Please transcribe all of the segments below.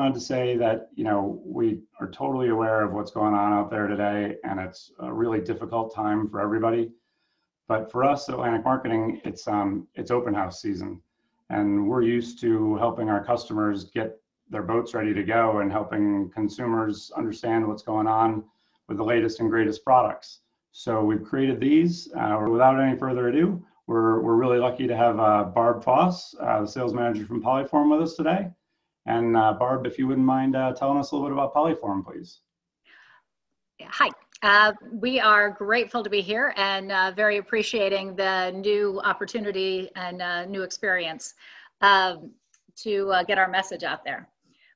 wanted to say that, we are totally aware of what's going on out there today, and it's a really difficult time for everybody. But for us at Atlantic Marketing, it's open house season, and we're used to helping our customers get their boats ready to go and helping consumers understand what's going on with the latest and greatest products. So we've created these. Without any further ado, we're really lucky to have Barb Foss, the sales manager from Polyform, with us today. And Barb, if you wouldn't mind telling us a little bit about Polyform, please. Hi. We are grateful to be here and very appreciating the new opportunity and new experience to get our message out there.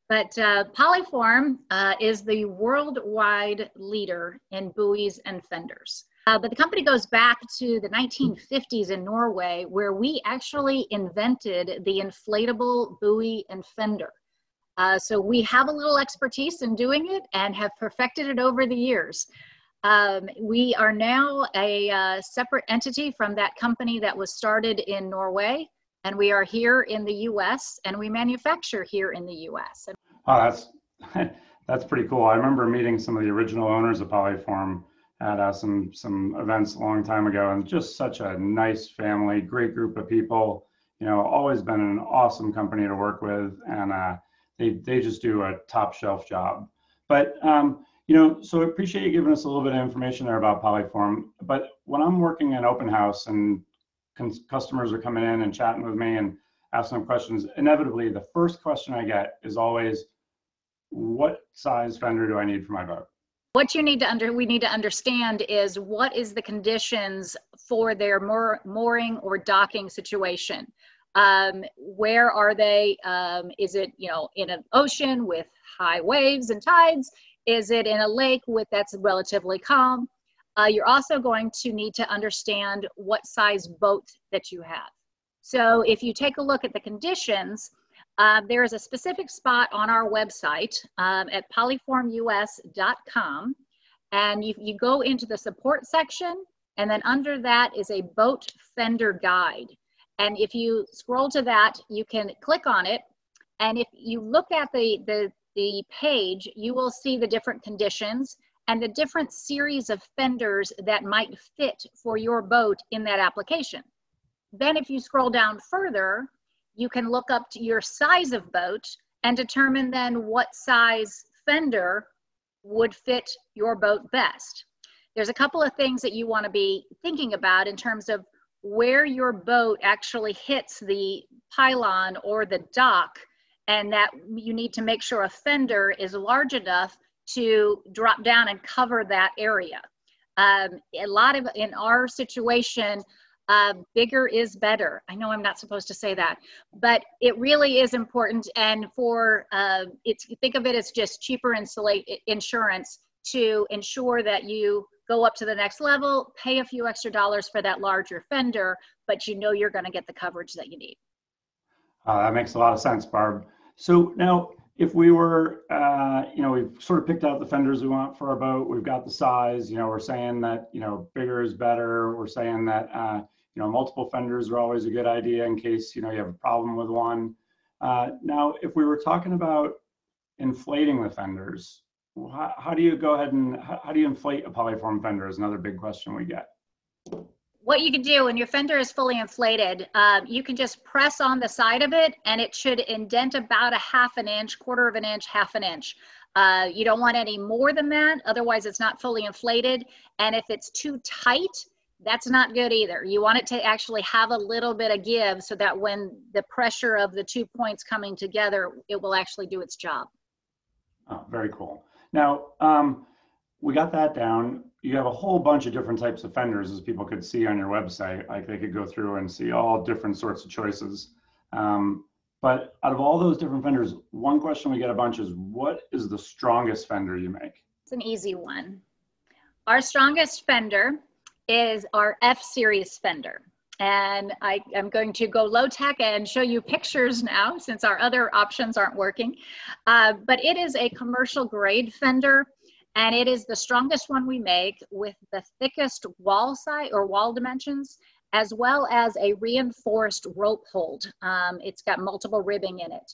But Polyform is the worldwide leader in buoys and fenders. But the company goes back to the 1950s in Norway, where we actually invented the inflatable buoy and fender. So we have a little expertise in doing it and have perfected it over the years. We are now a separate entity from that company that was started in Norway, and we are here in the U.S. and we manufacture here in the U.S. Oh, that's pretty cool. I remember meeting some of the original owners of Polyform at some events a long time ago, and just such a nice family, great group of people. Always been an awesome company to work with, and they just do a top shelf job. But so I appreciate you giving us a little bit of information there about Polyform. But when I'm working in open house and customers are coming in and chatting with me and asking them questions, inevitably the first question I get is always, what size fender do I need for my boat? What we need to understand is what is the conditions for their mooring or docking situation. Where are they? Is it in an ocean with high waves and tides? Is it in a lake that's relatively calm? You're also going to need to understand what size boat that you have. So if you take a look at the conditions, there is a specific spot on our website at polyformus.com, and you go into the support section, and then under that is a boat fender guide. And if you scroll to that, you can click on it, and if you look at the page, you will see the different conditions and the different series of fenders that might fit for your boat in that application. Then if you scroll down further, you can look up to your size of boat and determine then what size fender would fit your boat best. There's a couple of things that you want to be thinking about in terms of where your boat actually hits the pylon or the dock, and that you need to make sure a fender is large enough to drop down and cover that area. In our situation, bigger is better. I know I'm not supposed to say that, but it really is important. And think of it as just cheaper insurance to ensure that you go up to the next level, pay a few extra dollars for that larger fender, but you're going to get the coverage that you need. That makes a lot of sense, Barb. So now, if we were, we've sort of picked out the fenders we want for our boat. We've got the size. We're saying that bigger is better. We're saying that multiple fenders are always a good idea in case you have a problem with one. Now, if we were talking about inflating the fenders, how do you go ahead and how do you inflate a Polyform fender? Is another big question we get. What you can do when your fender is fully inflated, you can just press on the side of it, and it should indent about a half an inch, quarter of an inch, half an inch. You don't want any more than that, otherwise it's not fully inflated. And if it's too tight, that's not good either. You want it to actually have a little bit of give so that when the pressure of the 2 points coming together, it will actually do its job. Oh, very cool. Now, we got that down. You have a whole bunch of different types of fenders, as people could see on your website. Like they could go through and see all different sorts of choices. But out of all those different fenders, one question we get a bunch is, what is the strongest fender you make? It's an easy one. Our strongest fender is our F-Series fender. And I am going to go low tech and show you pictures now since our other options aren't working. But it is a commercial grade fender, and it is the strongest one we make with the thickest wall size or wall dimensions, as well as a reinforced rope hold. It's got multiple ribbing in it.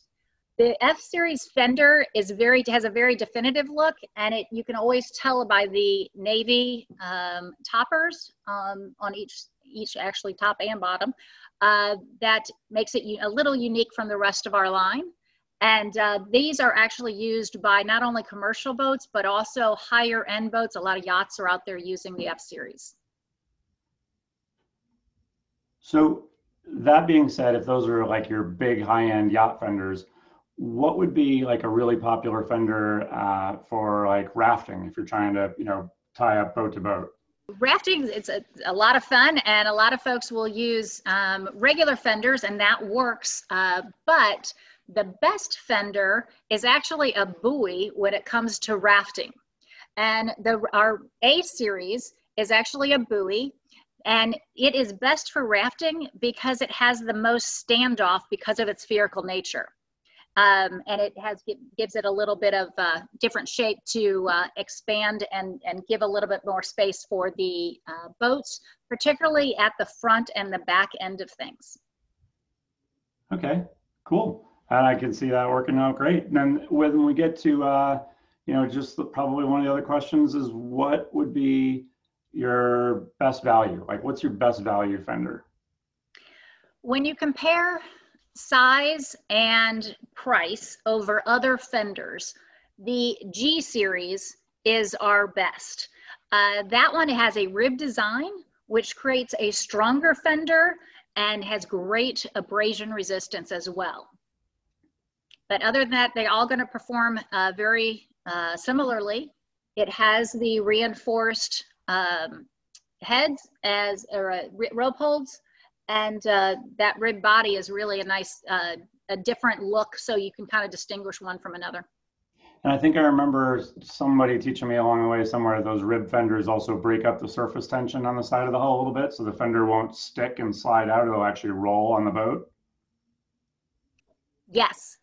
The F-Series fender has a very definitive look, and you can always tell by the navy toppers on each actually top and bottom. That makes it a little unique from the rest of our line. And these are actually used by not only commercial boats, but also higher end boats. A lot of yachts are out there using the F-Series. So that being said, if those are like your big high-end yacht fenders, what would be like a really popular fender for like rafting if you're trying to, tie up boat to boat? Rafting, it's a lot of fun, and a lot of folks will use regular fenders, and that works. But the best fender is actually a buoy when it comes to rafting. And our A series is actually a buoy, and it is best for rafting because it has the most standoff because of its spherical nature. And it gives it a little bit of different shape to expand and give a little bit more space for the boats, particularly at the front and the back end of things. Okay, cool. I can see that working out great. And then when we get to, just probably one of the other questions is, what would be your best value? Like, what's your best value fender? When you compare size and price over other fenders, the G series is our best. That one has a rib design, which creates a stronger fender and has great abrasion resistance as well. But other than that, they're all going to perform very similarly. It has the reinforced heads rope holds, and that rib body is really a nice, a different look, so you can kind of distinguish one from another. And I think I remember somebody teaching me along the way somewhere, those rib fenders also break up the surface tension on the side of the hull a little bit, so the fender won't stick and slide out, it'll actually roll on the boat. Yes,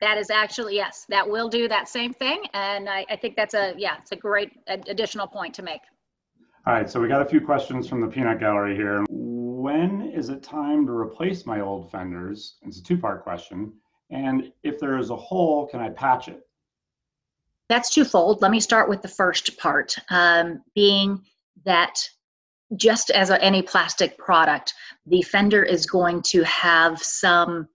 that is actually, yes, that will do that same thing. And I think that's it's a great additional point to make. All right, so we got a few questions from the peanut gallery here. When is it time to replace my old fenders? It's a two-part question. And if there is a hole, can I patch it? That's twofold. Let me start with the first part, being that just as any plastic product, the fender is going to have some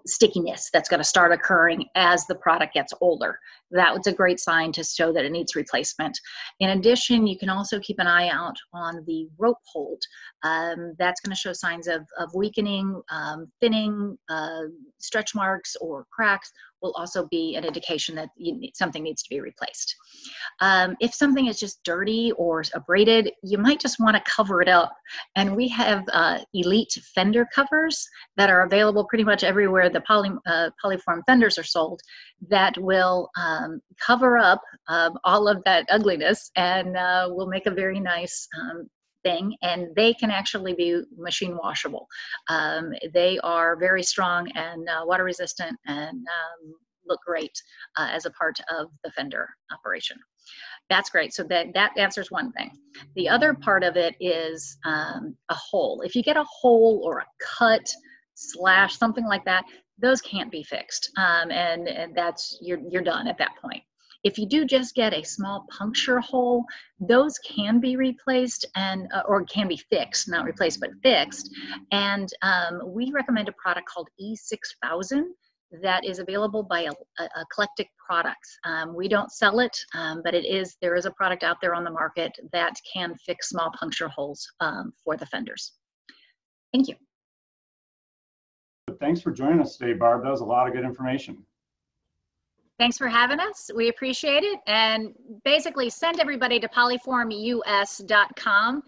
stickiness that's going to start occurring as the product gets older. That was a great sign to show that it needs replacement. In addition, you can also keep an eye out on the rope hold. That's going to show signs of weakening, thinning, stretch marks, or cracks will also be an indication that something needs to be replaced. If something is just dirty or abraded, you might just want to cover it up. And we have elite fender covers that are available pretty much everywhere the Polyform fenders are sold that will cover up all of that ugliness and will make a very nice thing, and they can actually be machine washable. They are very strong and water resistant and look great as a part of the fender operation. That's great. So that answers one thing. The other part of it is a hole. If you get a hole or a cut, slash, something like that, those can't be fixed, and that's you're done at that point. If you do just get a small puncture hole, those can be replaced and or can be fixed, not replaced, but fixed. And we recommend a product called E6000 that is available by Eclectic Products. We don't sell it, but there is a product out there on the market that can fix small puncture holes for the fenders. Thank you. Thanks for joining us today, Barb. That was a lot of good information. Thanks for having us. We appreciate it. And basically send everybody to polyformus.com